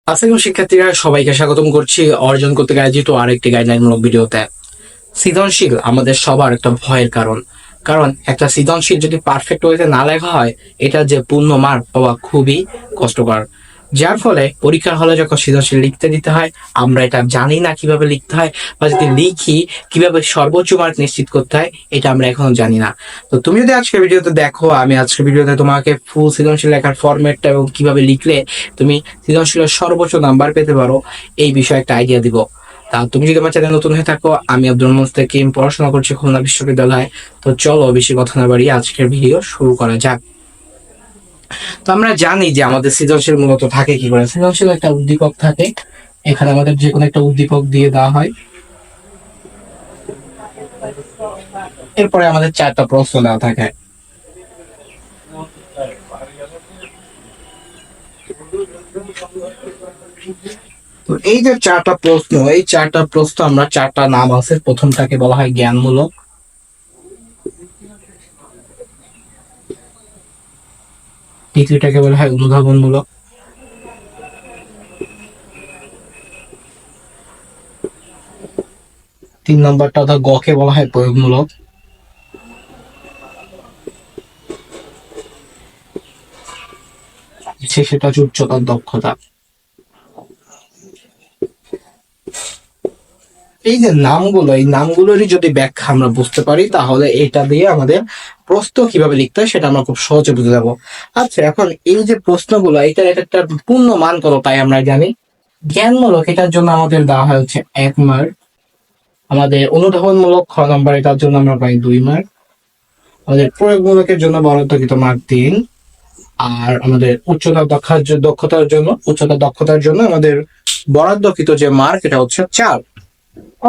আসসালামু শিক্ষার্থীরা, সবাইকে স্বাগতম করছি অর্জন করতে আয়োজিত আরেকটি গাইডলাইনমূলক ভিডিওতে। সৃজনশীল আমাদের সবার একটা ভয়ের কারণ। কারণ একটা সৃজনশীল যদি পারফেক্ট ওয়েতে না লেখা হয়, এটা যে পূর্ণ মার্ক পাওয়া খুবই কষ্টকর। যার ফলে পরীক্ষার হলে যখন সৃজনশীল লিখতে দিতে হয়, আমরা এটা জানি না কিভাবে লিখতে হয়, বা যদি লিখি কিভাবে সর্বোচ্চ মার্ক নিশ্চিত করতে হয়, এটা আমরা এখনো জানি না। তো তুমি যদি আজকের ভিডিওতে দেখো, আমি আজকের ভিডিওতে তোমাকে ফুল সৃজনশীল লেখার ফরম্যাটটা এবং কিভাবে লিখলে তুমি সৃজনশীলের সর্বোচ্চ নাম্বার পেতে পারো, এই বিষয়ে একটা আইডিয়া দিব। তা তুমি যদি আমার চ্যানেল নতুন হয়ে থাকো, আমি আব্দুল মুস্তাকিম, পড়াশোনা করছি খুলনা বিশ্ববিদ্যালয়ে। তো চলো বেশি কথা না বাড়িয়ে আজকের ভিডিও শুরু করা যাক। তো আমরা জানি যে আমাদের সৃজনশীল মূলত থাকে কি করে। সৃজনশীল একটা উদ্দীপক থাকে, এখানে আমাদের যে কোনো একটা উদ্দীপক দিয়ে দেওয়া হয়, এরপরে আমাদের চারটা প্রশ্ন দেওয়া থাকে। তো এই যে চারটা প্রশ্ন, এই চারটা প্রশ্ন আমরা চারটা নাম আছে। প্রথমটাকে বলা হয় জ্ঞানমূলক, দ্বিতীয়টাকে বলা হয় অনুধাবনমূলক, তিন নম্বরটা অর্থাৎ গকে বলা হয় প্রয়োগমূলক, সেটা হচ্ছে উচ্চতার দক্ষতা। এই যে নামগুলো, এই নামগুলোরই যদি ব্যাখ্যা আমরা বুঝতে পারি, তাহলে এটা দিয়ে আমাদের প্রশ্ন কিভাবে লিখতে হয় সেটা আমরা খুব সহজে বুঝে যাবো। আচ্ছা, এখন এই যে প্রশ্নগুলো, এটার একটা পূর্ণ মান কত তাই আমরা জানি। জ্ঞানমূলক এটার জন্য আমাদের দেওয়া হয় হচ্ছে 1 মার্ক। আমাদের অনুধাবনমূলক খ নম্বর, এটার জন্য আমরা পাই 2 মার্ক। আমাদের প্রয়োগমূলকের জন্য বরাদ্দকৃত মার্ক 3। আর আমাদের উচ্চতার দক্ষতার জন্য আমাদের বরাদ্দকৃত যে মার্ক, এটা হচ্ছে 4।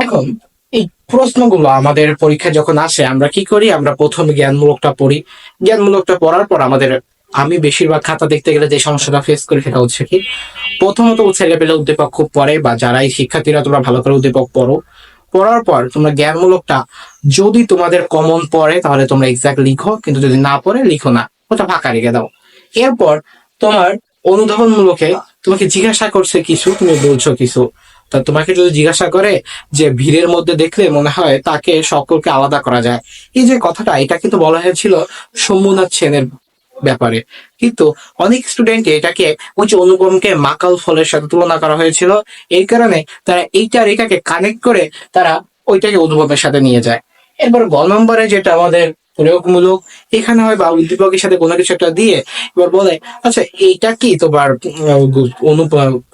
এখন এই প্রশ্নগুলো আমাদের পরীক্ষায় যখন আসে, আমরা কি করি, আমরা প্রথমে জ্ঞানমূলকটা পড়ি। জ্ঞানমূলকটা পড়ার পর আমাদের, আমি বেশিরভাগ খাতা দেখতে গেলে যে সমস্যাটা ফেস করি সেটা হচ্ছে কি, প্রথমত ছেলে পেলে উদ্দীপক খুব পড়ে, বা যারা এই শিক্ষার্থীরা তোমরা ভালো করে উদ্দীপক পড়ো, পড়ার পর তোমরা জ্ঞানমূলকটা যদি তোমাদের কমন পড়ে তাহলে তোমরা এক্সাক্ট লিখো, কিন্তু যদি না পড়ে লিখো না, ওটা ফাঁকা রেখে দাও। এরপর তোমার অনুধাবনমূলকে তোমাকে জিজ্ঞাসা করছে কিছু, তুমি বলছো কিছু। তা তোমাকে যদি জিজ্ঞাসা করে যে ভিড়ের মধ্যে দেখলে মনে হয় তাকে সকলকে আলাদা করা যায়, এই যে কথাটা, এটা কিন্তু বলা হয়েছিল শম্ভুনাথ সেনের ব্যাপারে। কিন্তু অনেক স্টুডেন্ট এটাকে ওই যে অনুপমকে মাকাল ফলের সাথে তুলনা করা হয়েছিল, এই কারণে তারা এইটা রেখাকে কানেক্ট করে তারা ওইটাকে অনুপমের সাথে নিয়ে যায়। এরপর গ নম্বরে যেটা আমাদের প্রয়োগমূলক, এখানে হয় বা উদ্দীপকের সাথে কোনো কিছু একটা দিয়ে এবার বলে, আচ্ছা এইটা কি তোমার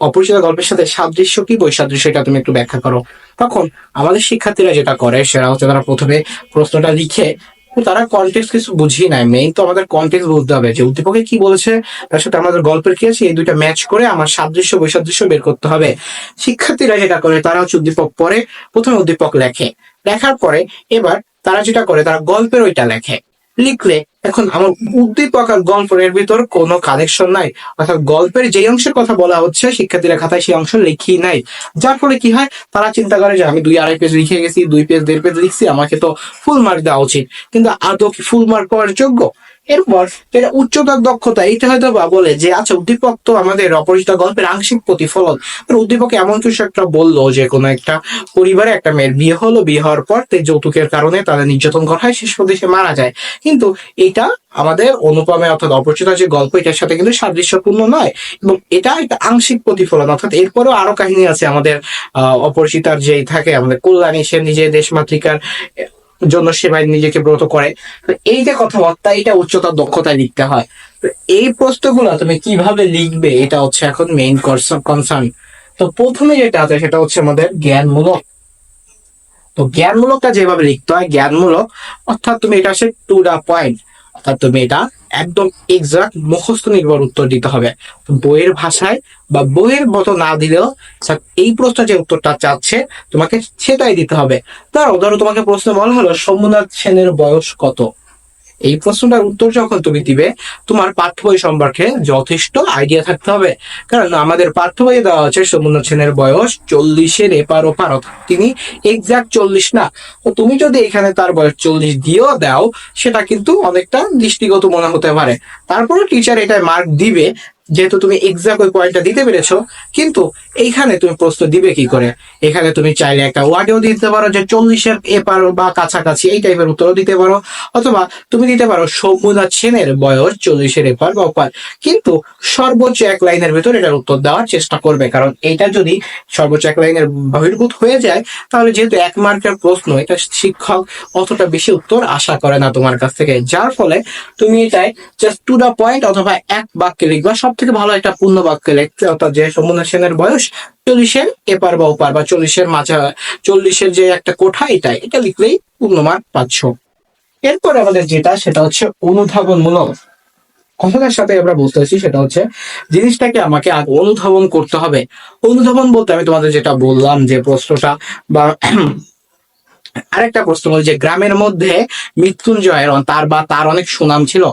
অপরিচিত গল্পের সাথে সাদৃশ্য কি, বৈসাদৃশ্য, এটা তুমি একটু ব্যাখ্যা করো। তখন আমাদের শিক্ষার্থীরা যেটা করে সেটা হচ্ছে তারা প্রথমে প্রশ্নটা লিখে, তারা কনটেক্সট কিছু বুঝিয়ে নেয়। মেইন তো আমাদের কনটেক্সট বুঝতে হবে, যে উদ্দীপকে কি বলেছে তার সাথে আমাদের গল্পের কি আছে, এই দুইটা ম্যাচ করে আমার সাদৃশ্য বৈসাদৃশ্য বের করতে হবে। শিক্ষার্থীরা যেটা করে, তারা হচ্ছে উদ্দীপক পড়ে, প্রথমে উদ্দীপক লেখে, লেখার পরে এবার তারা যেটা করে, তারা গল্পের ওইটা লেখে। লিখলে এখন আমার উদ্দীপক আর গল্পের ভিতর কোনো কানেকশন নাই, অর্থাৎ গল্পের যে অংশের কথা বলা হচ্ছে শিক্ষার্থীরা খাতায় সেই অংশ লিখি নাই। যার ফলে কি হয়, তারা চিন্তা করে যে আমি 2-2.5 পেজ লিখে গেছি, 2 পেজ 1.5 পেজ লিখছি, আমাকে তো ফুল মার্ক দেওয়া উচিত। কিন্তু আদৌ কি ফুল মার্ক পাওয়ার যোগ্য? এরপর যেটা উচ্চতার দক্ষতা, এইটা হয়তো বা বলে যে আচ্ছা উদ্দীপক তো আমাদের অপরিচিত গল্পের আংশিক প্রতিফলন। উদ্দীপক এমন কিছু একটা বললো যে কোনো একটা পরিবারে একটা মেয়ের বিয়ে হলো, বিয়ে হওয়ার পর যৌতুকের কারণে তাদের নির্যাতন করা হয়, শেষ পর্যন্ত সে মারা যায়। কিন্তু এটা আমাদের অনুপমে অর্থাৎ অপরিচিত যে গল্প, এটার সাথে কিন্তু সাদৃশ্যপূর্ণ নয়, এবং এটা একটা আংশিক প্রতিফলন। অর্থাৎ এরপরেও আরো কাহিনী আছে আমাদের অপরিচিতার, যেই থাকে আমাদের কল্যাণী, সে নিজে দেশমাতৃকার জন্য সেবায় নিজেকে ব্রত করে। তো এই যে কথাবার্তা, এটা উচ্চতার দক্ষতায় লিখতে হয়। তো এই প্রশ্নগুলো তুমি কিভাবে লিখবে, এটা হচ্ছে এখন মেইন কনসার্ন। তো প্রথমে যেটা আছে সেটা হচ্ছে আমাদের জ্ঞানমূলক। তো জ্ঞানমূলকটা যেভাবে লিখতে হয়, জ্ঞানমূলক অর্থাৎ তুমি এটা হচ্ছে টু দা পয়েন্ট, অর্থাৎ তুমি এটা একদম এক্সাক্ট মুখস্থ নির্ভর উত্তর দিতে হবে। বইয়ের ভাষায় বা বইয়ের মতো না দিলেও এই প্রশ্ন যে উত্তরটা চাচ্ছে তোমাকে সেটাই দিতে হবে। ধরো তোমাকে প্রশ্ন বলা হলো সোমনাথ সেনের বয়স কত, এই প্রশ্নটার উত্তর যখন তুমি দিবে, তোমার পাঠ্য বই সম্পর্কে যথেষ্ট আইডিয়া থাকতে হবে। কারণ আমাদের পাঠ্য বইয়ে দেওয়া আছে সোমনাথ সেনের বয়স 40-এর এপার ওপার, অর্থাৎ তিনি এক্সাক্ট 40 না। তো তুমি যদি এখানে তার বয়স 40 দিয়েও দাও, সেটা কিন্তু অনেকটা দৃষ্টিগত মনে হতে পারে। তারপরে টিচার এটা মার্ক দিবে যেহেতু তুমি এক্সাক্ট ওই পয়েন্টটা দিতে পেরেছো, কিন্তু এইখানে তুমি প্রশ্ন দিবে কি করে? এখানে তুমি চাইলে একটা ওয়ার্ডেও দিতে পারো যে 40-এর এপার বা কাছাকাছি, এই টাইপের উত্তরও দিতে পারো, অথবা তুমি দিতে পারো শম্ভুনাথ সেনের বয়স 40-এর এপার বা ওপার। কিন্তু সর্বোচ্চ এক লাইনের ভিতর এটার উত্তর দেওয়ার চেষ্টা করবে, কারণ এটা যদি সর্বোচ্চ এক লাইনের বহির্ভূত হয়ে যায়, তাহলে যেহেতু 1 মার্কের প্রশ্ন, এটা শিক্ষক অতটা বেশি উত্তর আশা করে না তোমার কাছ থেকে। যার ফলে তুমি এটাই জাস্ট টু দা পয়েন্ট অথবা এক বাক্যে লিখবা। সব থেকে ভালো একটা পূর্ণ বাক্যে লিখতে, অর্থাৎ যে শম্ভুনাথ সেনের বয়স 40-এর এপার বা ওপার বা 40-এর মাঝা, 40-এর যে একটা কোঠা, এটা লিখলেই পূর্ণ মার্ক পাচ্ছ। এরপরে আমাদের যেটা, সেটা হচ্ছে অনুধাবনমূলক। কথাটার সাথে আমরা বুঝতে পারছি সেটা হচ্ছে জিনিসটাকে আমাকে আগে অনুধাবন করতে হবে। অনুধাবন বলতে আমি তোমাদের যেটা বললাম যে প্রশ্নটা বা আরেকটা প্রশ্ন হল যে গ্রামের মধ্যে মৃত্যুঞ্জয়ের তার অনেক সুনাম ছিল,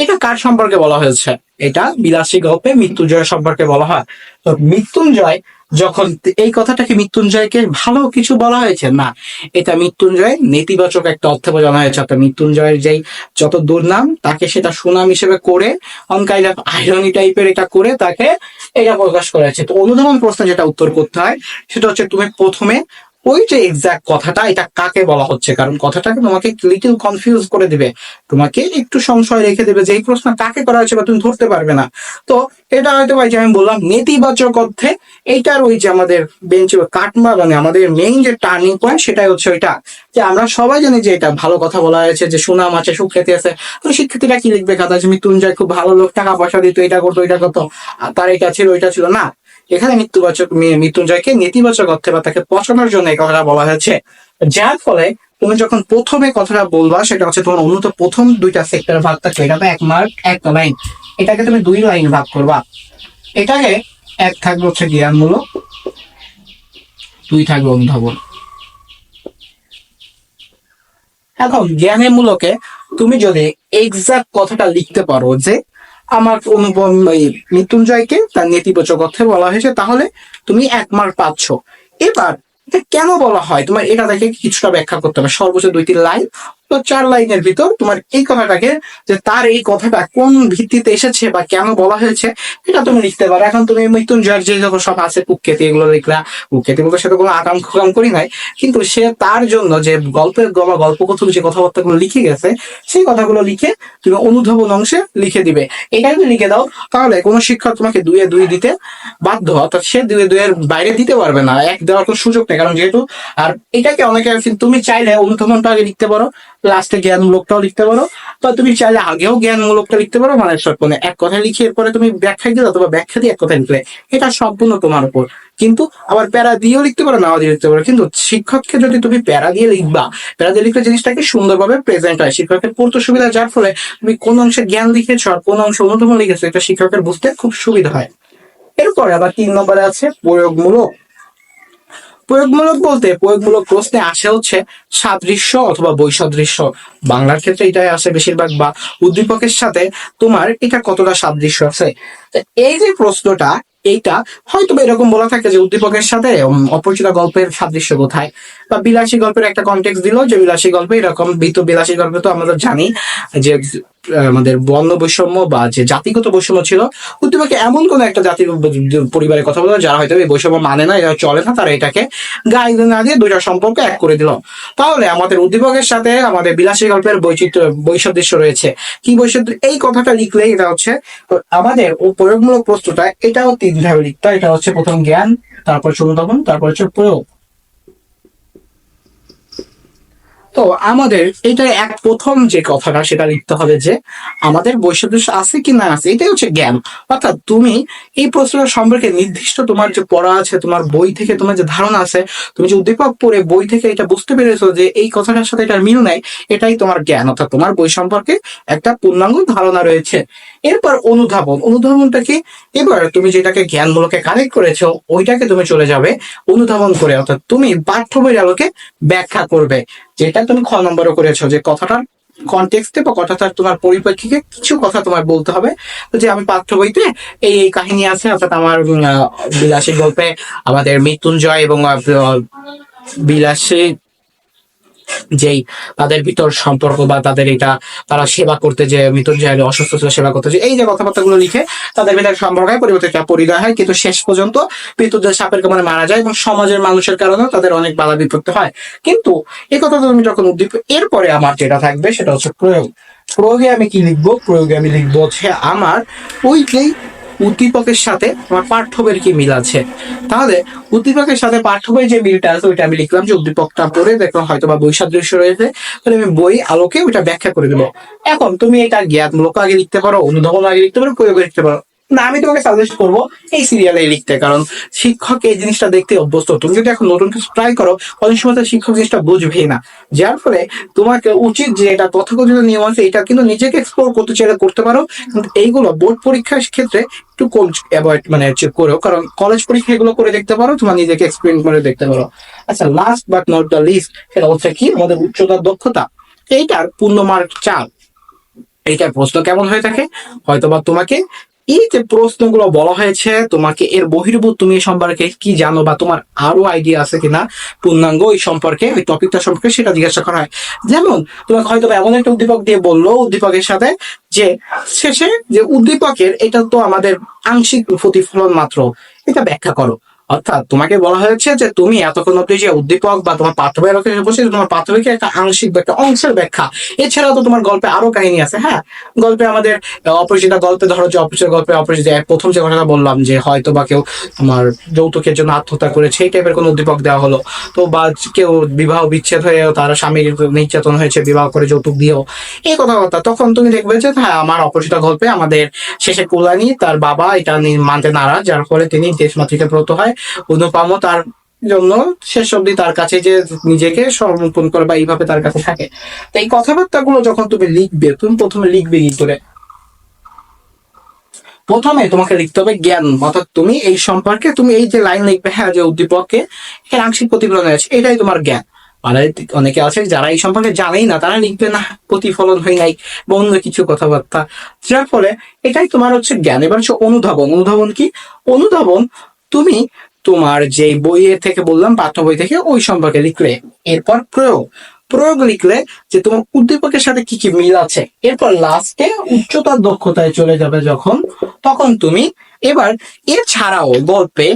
এটা কার সম্পর্কে বলা হয়েছে? এটা বিলাসী গল্পে মৃত্যুঞ্জয় সম্পর্কে বলা হয়। তো মৃত্যুঞ্জয় যখন, এই কথাটাকে মৃত্যুঞ্জয়কে ভালো কিছু বলা হয়েছে না, এটা মৃত্যুঞ্জয় নেতিবাচক একটা অর্থে বোঝানো হয়েছে। অর্থাৎ মৃত্যুঞ্জয়ের যেই যত দুর্নাম, তাকে সেটা সুনাম হিসেবে করে অন কাইন্ড অফ আইরনি টাইপের এটা করে তাকে এটা প্রকাশ করা হয়েছে। তো অনুধাবন প্রশ্ন যেটা উত্তর করতে হয় সেটা হচ্ছে তুমি প্রথমে ওই যে এক্সাক্ট কথাটা, এটা কাকে বলা হচ্ছে, কারণ কথাটাকে তোমাকে লিটল কনফিউজ করে দিবে, তোমাকে একটু সংশয় রেখে দেবে যে এই প্রশ্ন কাকে করা হয়েছে বা তুমি ধরতে পারবে না। তো এটা হয়তো ভাই যে আমি বললাম নেতিবাচক অর্থে, এইটার ওই যে আমাদের বেঞ্চে কাটমা মানে আমাদের মেইন যে টার্নিং পয়েন্ট, সেটাই হচ্ছে ওইটা যে আমরা সবাই জানি যে এটা ভালো কথা বলা হয়েছে, যে সুনাম আছে, সুখ্যাতি আছে। তো শিক্ষার্থীরা কি লিখবে খাতা, যে মৃত্যুঞ্জয় খুব ভালো লোক, টাকা পয়সা দিত, এটা করতো ওইটা করতো, তার এটা ছিল ওইটা ছিল না। এখানে মৃত্যুঞ্জয়কে নেতিবাচক অর্থে বা তাকে পচানোর জন্য এই কথাটা বলা হয়েছে। যার ফলে তুমি যখন প্রথমে কথাটা বলবা, সেটা হচ্ছে তোমার উন্নত প্রথম 2টা সেক্টর ভাগ থাকবে, এটা তো 1 মার্ক 1 লাইন, এটাকে তুমি 2 লাইন ভাগ করবা। এটাকে 1 থাকবে হচ্ছে জ্ঞানমূলক, 2 থাকবে অনুধাবন। এখন জ্ঞানের মূলকে তুমি যদি এক্সাক্ট কথাটা লিখতে পারো যে আমার অনুভব মৃত্যুঞ্জয়কে তার নেতিবাচক অর্থে বলা হয়েছে, তাহলে তুমি 1 মার্ক পাচ্ছ। এবার এটা কেন বলা হয়, তোমার এটা দেখে কিছুটা ব্যাখ্যা করতে হবে, সর্বোচ্চ 2-3 লাইন, তো 4 লাইনের ভিতর তোমার এই কথাটাকে, যে তার এই কথাটা কোন ভিত্তিতে এসেছে বা কেন বলা হয়েছে, এটা তুমি লিখতে পারো। এখন তুমি মৃত্যুঞ্জয়ের যে যত সব আছে কুখ্যাতি, এগুলো লিখলা। কুখ্যাতি বলতে সাথে কোনো আকাম খুকাম করি নাই, কিন্তু সে তার জন্য যে গল্পের গল্প কথক যে কথাবার্তাগুলো লিখে গেছে, সেই কথাগুলো লিখে তুমি অনুধাবন অংশে লিখে দিবে। এটা যদি লিখে দাও, তাহলে কোনো শিক্ষক তোমাকে 2-2 দিতে বাধ্য, অর্থাৎ সে 2-2-এর বাইরে দিতে পারবে না, 1 দেওয়ার কোনো সুযোগ নেই। কারণ যেহেতু, আর এটাকে অনেকে তুমি চাইলে অনুধাবনটা আগে লিখতে পারো, লাস্টে জ্ঞানমূলকটাও লিখতে পারো, বা তুমি চাইলে আগেও জ্ঞানমূলকটা লিখতে পারো, মানে মানে এক কথায় লিখে এরপরে তুমি ব্যাখ্যা দিলে, অথবা ব্যাখ্যা দিয়ে এক কথায় লিখলে, এটা সম্পূর্ণ তোমার উপর। কিন্তু আবার প্যারা দিয়েও লিখতে পারো, নাও দিয়ে লিখতে পারো। কিন্তু শিক্ষককে যদি তুমি প্যারা দিয়ে লিখবা, প্যারা দিয়ে লিখলে জিনিসটাকে সুন্দরভাবে প্রেজেন্ট হয়, শিক্ষকের পড়তে সুবিধা, যার ফলে তুমি কোন অংশে জ্ঞান লিখেছো আর কোন অংশে অনুধাবন লিখেছো, এটা শিক্ষকের বুঝতে খুব সুবিধা হয়। এরপরে আবার 3 নম্বরে আছে প্রয়োগমূলক। প্রয়োগমূলক বলতে প্রয়োগমূলক প্রশ্নে আসে হচ্ছে সাদৃশ্য অথবা বৈসাদৃশ্য। বাংলার ক্ষেত্রে এটাই আসে বেশিরভাগ, বা উদ্দীপকের সাথে তোমার এটা কতটা সাদৃশ্য আছে। এই যে প্রশ্নটা, এইটা হয়তো এরকম বলা থাকে যে উদ্দীপকের সাথে অপরিচিত গল্পের সাদৃশ্য কোথায়, বা বিলাসী গল্পের একটা কনটেক্সট দিল যে বিলাসী গল্পে এরকম, বিলাসী গল্পে তো আমরা জানি যে আমাদের বর্ণ বৈষম্য বা যে জাতিগত বৈষম্য ছিল। উদ্দীপকে এমন কোন একটা জাতির পরিবারের কথা বলো যারা হয়তো এই বৈষম্য মানে না, এটা চলে না, তারা এটাকে গায়ে না দিয়ে 2টা সম্পর্ক এক করে দিল। তাহলে আমাদের উদ্দীপকের সাথে আমাদের বিলাসী গল্পের বৈসাদৃশ্য রয়েছে। কি বৈসাদৃশ্য, এই কথাটা লিখলে এটা হচ্ছে আমাদের প্রয়োগমূলক প্রশ্নটা, এটাও 3 ভাবে লিখতে হয়। এটা হচ্ছে প্রথম জ্ঞান, তারপর অনুধাবন, তারপর হচ্ছে প্রয়োগ। তো আমাদের এটা প্রথম যে কথাটা, সেটা লিখতে হবে যে আমাদের বৈসাদৃশ্য আছে কি না আছে, এটাই হচ্ছে জ্ঞান। অর্থাৎ তুমি এই প্রশ্নটা সম্পর্কে নির্দিষ্ট তোমার যে পড়া আছে, তোমার বই থেকে তোমার যে ধারণা আছে, তুমি যে উদ্দীপক পড়ে বই থেকে এটা বুঝতে পেরেছো যে এই কথাটার সাথে এটার মিল নাই, এটাই তোমার জ্ঞান, অর্থাৎ তোমার বই সম্পর্কে একটা পূর্ণাঙ্গ ধারণা রয়েছে। এরপর অনুধাবন। অনুধাবনটা কি, এবার তুমি যেটাকে জ্ঞানমূলকে কানেক্ট করেছো, ওইটাকে তুমি চলে যাবে অনুধাবন করে, অর্থাৎ তুমি পাঠ্য বইয়ের আলোকে ব্যাখ্যা করবে, যেটা তুমি খ নম্বরও করেছো, যে কথাটার কনটেক্সটে বা কথাটার তোমার পরিপ্রেক্ষিতে কিছু কথা তোমার বলতে হবে, যে আমি পাঠ্য বইতে এই কাহিনী আছে, অর্থাৎ আমার বিলাসী গল্পে আমাদের মৃত্যুঞ্জয় এবং বিলাসী যেই তাদের ভিতর সম্পর্ক বা তাদের এটা তারা সেবা করতে যে মৃত্যুঞ্জয় অসুস্থ ছিল সেবা করতে যে এই যে কথাবার্তাগুলো লিখে তাদের ভিতরে সম্পর্ক হয়, পরিবর্তে পরিণয় হয়, কিন্তু শেষ পর্যন্ত মৃত্যুঞ্জয় সাপের কামড়ে মারা যায় এবং সমাজের মানুষের কারণে তাদের অনেক বাধা বিপত্তি হয়। কিন্তু এই কথা তুমি যখন উদ্দীপ, এরপরে আমার যেটা থাকবে সেটা হচ্ছে প্রয়োগ। প্রয়োগে আমি কি লিখবো? প্রয়োগে আমি লিখবো হচ্ছে আমার ওই যেই উদ্দীপকের সাথে আমার পাঠ্য বইয়ের কি মিল আছে। তাহলে উদ্দীপকের সাথে পাঠ্য বইয়ের যে মিলটা আছে ওইটা আমি লিখলাম যে উদ্দীপকটা পড়ে দেখলাম হয়তো বা বৈসাদৃশ্য রয়েছে, তাহলে আমি বই আলোকে ওইটা ব্যাখ্যা করে দেবো। এখন তুমি এটা জ্ঞানমূলক আগে লিখতে পারো, অনুধাবন আগে লিখতে পারো, প্রয়োগে লিখতে পারো। না, আমি তোমাকে সাজেস্ট করবো এই সিরিয়ালে লিখতে, কারণ শিক্ষক এই জিনিসটা দেখতে অভ্যস্ত। তুমি যদি এখন নতুন কিছু ট্রাই করো অনেক সময় তো শিক্ষক জিনিসটা বুঝবেই না, যার ফলে তোমাকে উচিত যে এটা তথাকথিত নিয়ম আছে এটা কিন্তু নিজেকে এক্সপ্লোর করতে চাইলে করতে পারো, কিন্তু এইগুলো বোর্ড পরীক্ষার ক্ষেত্রে একটু কম অ্যাভয়েড মানে করো, কারণ কলেজ পরীক্ষা এগুলো করে দেখতে পারো, তোমার নিজেকে এক্সপেরিমেন্ট করে দেখতে পারো। আচ্ছা, last but not the least সেটা হচ্ছে কি আমাদের উচ্চতার দক্ষতা। এইটার পূর্ণ মার্ক 4। এইটার প্রশ্ন কেমন হয়ে থাকে, হয়তোবা তোমাকে এই যে প্রশ্নগুলো বলা হয়েছে তোমাকে এর বহির্ভূত তুমি এই সম্পর্কে কি জানো বা তোমার আরো আইডিয়া আছে কিনা পূর্ণাঙ্গ এই সম্পর্কে ওই টপিকটা সম্পর্কে সেটা জিজ্ঞাসা করা হয়। যেমন তোমাকে হয়তো এমন একটা উদ্দীপক দিয়ে বললো উদ্দীপকের সাথে যে শেষে যে উদ্দীপকের এটা তো আমাদের আংশিক প্রতিফলন মাত্র, এটা ব্যাখ্যা করো। অর্থাৎ তোমাকে বলা হয়েছে যে তুমি এতক্ষণ অব্দি যে উদ্দীপক বা তোমার পাঠ্যবইয়ের বসে তোমার পাঠ্যবইকে একটা আংশিক বা একটা অংশের ব্যাখ্যা। এছাড়াও তো তোমার গল্পে আরো কাহিনী আছে। হ্যাঁ, গল্পে আমাদের অপরিচিতা গল্পে ধরো যে অপরিচিত গল্পে অপরিচিত প্রথম যে কথাটা বললাম যে হয়তো বা কেউ তোমার যৌতুকের জন্য আত্মহত্যা করে সেই টাইপের কোনো উদ্দীপক দেওয়া হলো, তো বা কেউ বিবাহ বিচ্ছেদ হয়ে তার স্বামীর নির্যাতন হয়েছে বিবাহ করে যৌতুক দিয়েও, এই কথাবার্তা। তখন তুমি দেখবে যে হ্যাঁ আমার অপরিচিত গল্পে আমাদের শেষে কুলানি তার বাবা এটা মানতে নারাজ, যার ফলে তিনি দেশমাতৃকা ব্রত হয়। অনুপমও তার জন্য শেষ অব্দি তার কাছে যে নিজেকে সমর্পণ করে বা এইভাবে তার কাছে থাকে। তো এই কথাবার্তাগুলো যখন তুমি লিখবে তুমি প্রথমে লিখবে কি করে? প্রথমে তোমাকে লিখতে হবে জ্ঞান, অর্থাৎ তুমি এই সম্পর্কে তুমি এই যে লাইন লিখবে হ্যাঁ যে উদ্দীপকে এর আংশিক প্রতিফলন আছে এটাই তোমার জ্ঞান। মানে অনেকে আছে যারা এই সম্পর্কে জানেই না তারা লিখবে না প্রতিফলন হয় নাই বা অন্য কিছু কথাবার্তা, যার ফলে এটাই তোমার হচ্ছে জ্ঞান। এবার হচ্ছে অনুধাবন। অনুধাবন কি? অনুধাবন তুমি তোমার যে বইয়ের থেকে বললাম পাঠ্য বই থেকে ওই সম্পর্কে লিখলে। এরপর প্রয়োগ। প্রয়োগ লিখলে যে তোমার উদ্দীপকের সাথে কি কি মিল আছে। এরপর লাস্টে উচ্চতার দক্ষতায় চলে যাবে যখন, তখন তুমি এবার এছাড়াও গল্পে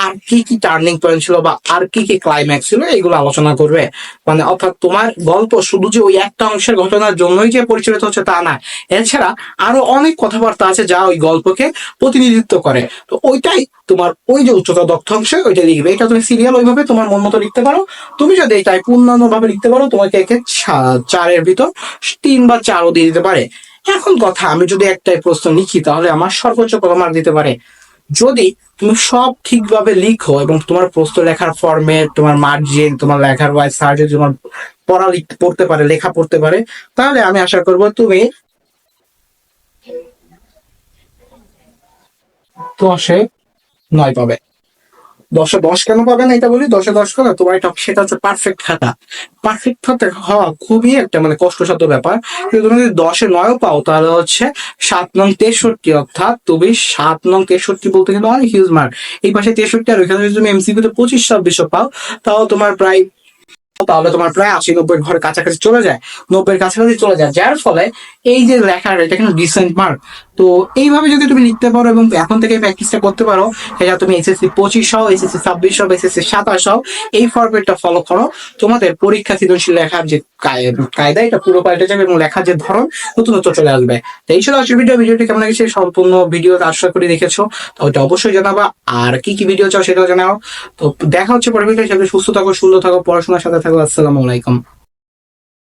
আর কি কি টার্নিং পয়েন্ট ছিল বা আর কি কি ক্লাইম্যাক্স ছিল এগুলো আলোচনা করবে। মানে অর্থাৎ তোমার গল্প শুধু যে ওই একটা অংশের ঘটনার জন্যই যে পরিচালিত হচ্ছে তা না, এছাড়া আরো অনেক কথাবার্তা আছে যা ওই গল্পকে প্রতিনিধিত্ব করে। তো ওইটাই তোমার ওই যে উচ্চতা দক্ষ অংশ ওইটা লিখবে। এটা তুমি সিরিয়াল ওইভাবে তোমার মন মতো লিখতে পারো। তুমি যদি এটাই পূর্ণাঙ্গ ভাবে লিখতে পারো তোমাকে একে 4-এর ভিতর 3 বা 4ও দিয়ে দিতে পারে। এখন কথা, আমি যদি একটাই প্রশ্ন লিখি তাহলে আমার সর্বোচ্চ কত মার্ক দিতে পারে? যদি তুমি সব ঠিকভাবে লিখো এবং তোমার প্রশ্ন লেখার ফরম্যাট, তোমার মার্জিন, তোমার লেখার ওয়াইজ সার্চ, তোমার পড়া লিখতে পড়তে পারে, লেখা পড়তে পারে, তাহলে আমি আশা করব তুমি 10-এ 9 পাবে। 10-এ 10 কেন পাবে না এটা বলি। 10-এ 10 কেন তোমার এটা সেটা হচ্ছে পারফেক্ট খাতা। পারফেক্ট খাতা হওয়া খুবই একটা মানে কষ্টসাধ্য ব্যাপার, কিন্তু তুমি যদি 10-এ 9ও পাও তাহলে হচ্ছে 7-নং 63, অর্থাৎ তুমি 7-নং 63 বলতে কিন্তু অনেক হিউজ মার্ক। এই পাশে 63 আর ওইখানে যদি তুমি এমসিকিউতে 25-26 পাও তাও তোমার প্রায়, তাহলে তোমার প্রায় 80-90 ঘরের কাছাকাছি চলে যায়, 90-এর কাছাকাছি চলে যায়, যার ফলে এই যে লেখার এটা কিন্তু ডিসেন্ট মার্ক। তো এইভাবে যদি তুমি লিখতে পারো এবং এখন থেকে প্র্যাকটিসটা করতে পারো, এটা তুমি এসএসসি 25 হও, এসএসসি 26 হও, এসএসসি 27 হও, এই ফরম্যাটটা ফলো করো, তোমাদের পরীক্ষা সৃজনশীল লেখার যে কায়দা এটা পুরো পাল্টে যাবে এবং লেখার যে ধরন নতুনত্ব চলে আসবে। তো এই ছিল আজকের ভিডিওটি কেমন লেগেছে সম্পূর্ণ ভিডিও আশা করি দেখেছো, তো ওটা অবশ্যই জানাবা। আর কি কি ভিডিও চাও সেটাও জানাও। তো দেখা হচ্ছে পরের ভিডিও। সুস্থ থাকো, সুন্দর থাকো, পড়াশোনার সাথে থাকো। আসসালামু আলাইকুম।